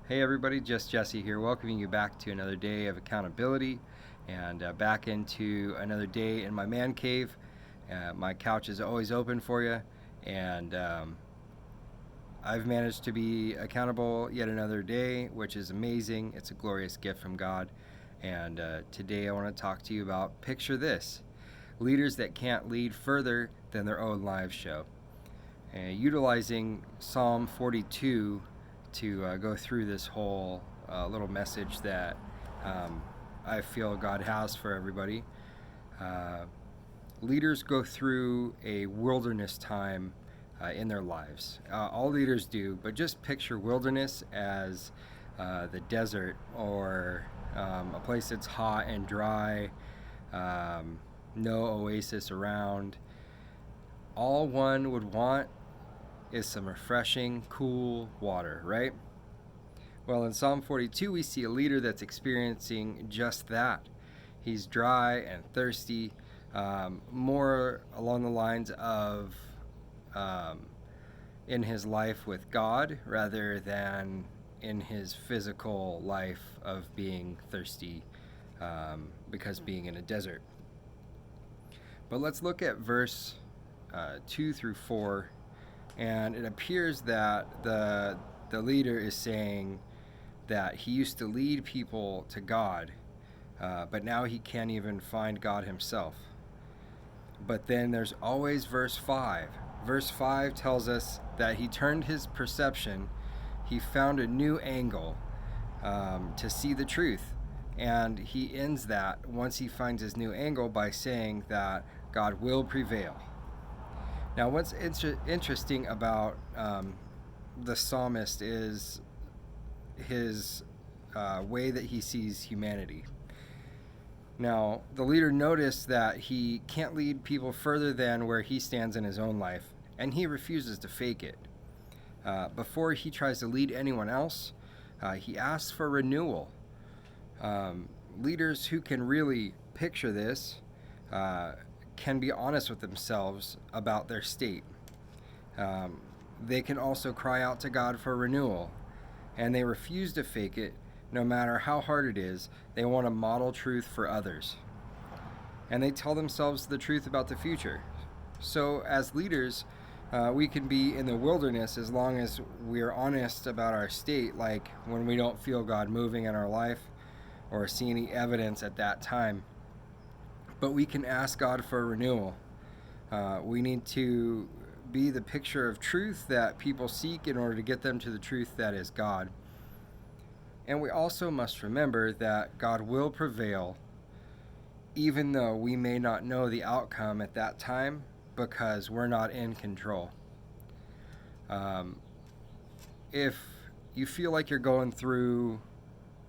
Hey everybody, just Jesse here, welcoming you back to another day of accountability and back into another day in my man cave. My couch is always open for you, and I've managed to be accountable yet another day, which is amazing. It's a glorious gift from God. And today I want to talk to you about picture this: leaders that can't lead further than their own lives show. Utilizing Psalm 42 to go through this whole little message that I feel God has for everybody. Leaders go through a wilderness time in their lives. All leaders do, but just picture wilderness as the desert, or a place that's hot and dry, no oasis around. All one would want is some refreshing, cool water, right? Well, in Psalm 42, we see a leader that's experiencing just that. He's dry and thirsty, more along the lines of in his life with God rather than in his physical life of being thirsty because being in a desert. But let's look at verse 2 through 4. And it appears that the leader is saying that he used to lead people to God, but now he can't even find God himself. But then there's always verse 5. Verse 5 tells us that he turned his perception, he found a new angle to see the truth. And he ends that once he finds his new angle by saying that God will prevail. Now, what's interesting about the psalmist is his way that he sees humanity. Now, the leader noticed that he can't lead people further than where he stands in his own life, and he refuses to fake it. Before he tries to lead anyone else, he asks for renewal. Leaders who can really picture this can be honest with themselves about their state. They can also cry out to God for renewal, and they refuse to fake it no matter how hard it is. They want to model truth for others, and they tell themselves the truth about the future. So as leaders, we can be in the wilderness as long as we're honest about our state, like when we don't feel God moving in our life or see any evidence at that time. But we can ask God for renewal. We need to be the picture of truth that people seek in order to get them to the truth that is God. And we also must remember that God will prevail, even though we may not know the outcome at that time because we're not in control. If you feel like you're going through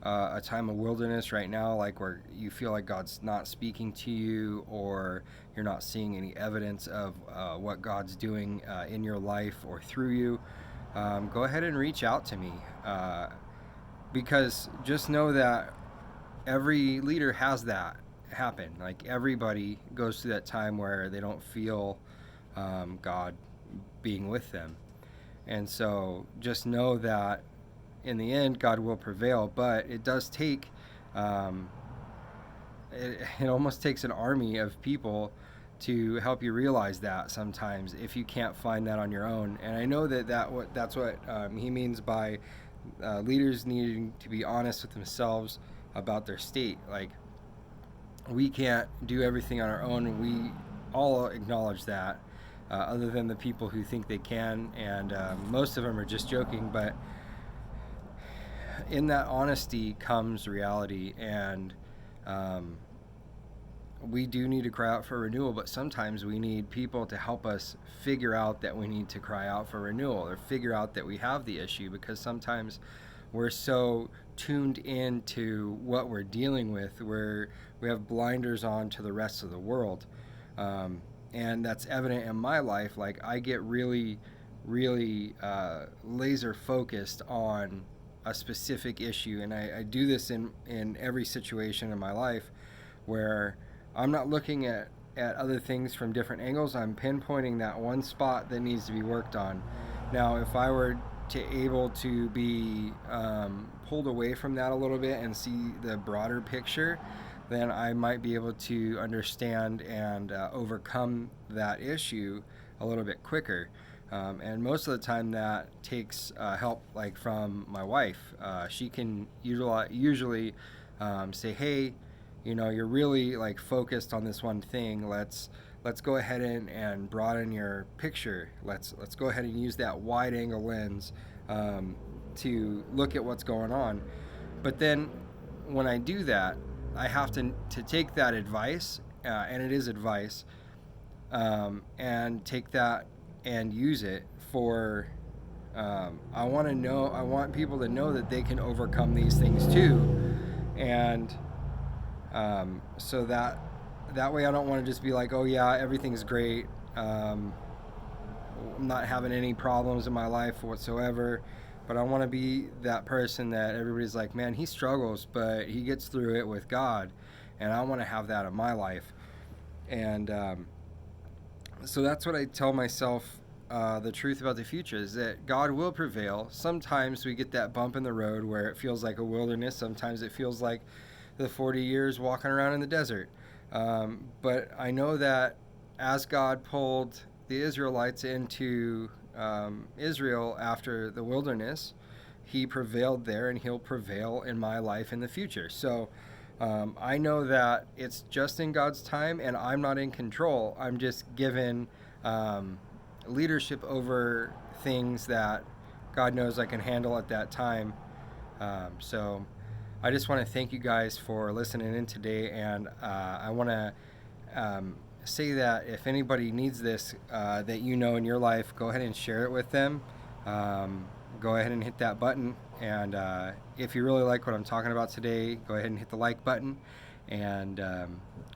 a time of wilderness right now, like where you feel like God's not speaking to you, or you're not seeing any evidence of what God's doing in your life or through you, go ahead and reach out to me, because just know that every leader has that happen. Like, everybody goes through that time where they don't feel God being with them, and so just know that in the end, God will prevail. But it does take, it almost takes an army of people to help you realize that sometimes, if you can't find that on your own. And I know that's what he means by leaders needing to be honest with themselves about their state. Like, we can't do everything on our own. We all acknowledge that, other than the people who think they can, and most of them are just joking. But in that honesty comes reality, and we do need to cry out for renewal, but sometimes we need people to help us figure out that we need to cry out for renewal, or figure out that we have the issue, because sometimes we're so tuned into what we're dealing with, where we have blinders on to the rest of the world. And that's evident in my life. Like, I get really laser focused on a specific issue, and I do this in every situation in my life, where I'm not looking at other things from different angles. I'm pinpointing that one spot that needs to be worked on. Now, if I were to able to be pulled away from that a little bit and see the broader picture, then I might be able to understand and overcome that issue a little bit quicker. And most of the time that takes help like from my wife. She can usually say, hey, you're really like focused on this one thing. Let's go ahead and broaden your picture. Let's go ahead and use that wide angle lens to look at what's going on. But then when I do that, I have to take that advice, and it is advice, and take that and use it for. I want people to know that they can overcome these things too, and so that way I don't want to just be like, oh yeah, everything's great. I'm not having any problems in my life whatsoever. But I want to be that person that everybody's like, man, he struggles, but he gets through it with God. And I want to have that in my life. And so that's what I tell myself, the truth about the future is that God will prevail. Sometimes we get that bump in the road where it feels like a wilderness. Sometimes it feels like the 40 years walking around in the desert. But I know that as God pulled the Israelites into Israel after the wilderness, he prevailed there, and he'll prevail in my life in the future. So I know that it's just in God's time, and I'm not in control. I'm just given leadership over things that God knows I can handle at that time. So I just want to thank you guys for listening in today, and I want to say that if anybody needs this that in your life, go ahead and share it with them. Go ahead and hit that button, and if you really like what I'm talking about today, go ahead and hit the like button, and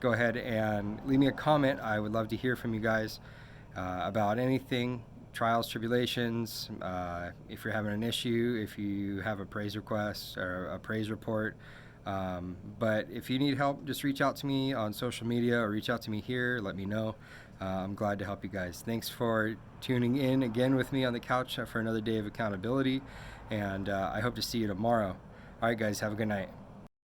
go ahead and leave me a comment. I would love to hear from you guys about anything, trials, tribulations, if you're having an issue, if you have a praise request or a praise report. But if you need help, just reach out to me on social media or reach out to me here. Let me know. I'm glad to help you guys. Thanks for tuning in again with me on the couch for another day of accountability, and I hope to see you tomorrow. All right, guys, have a good night.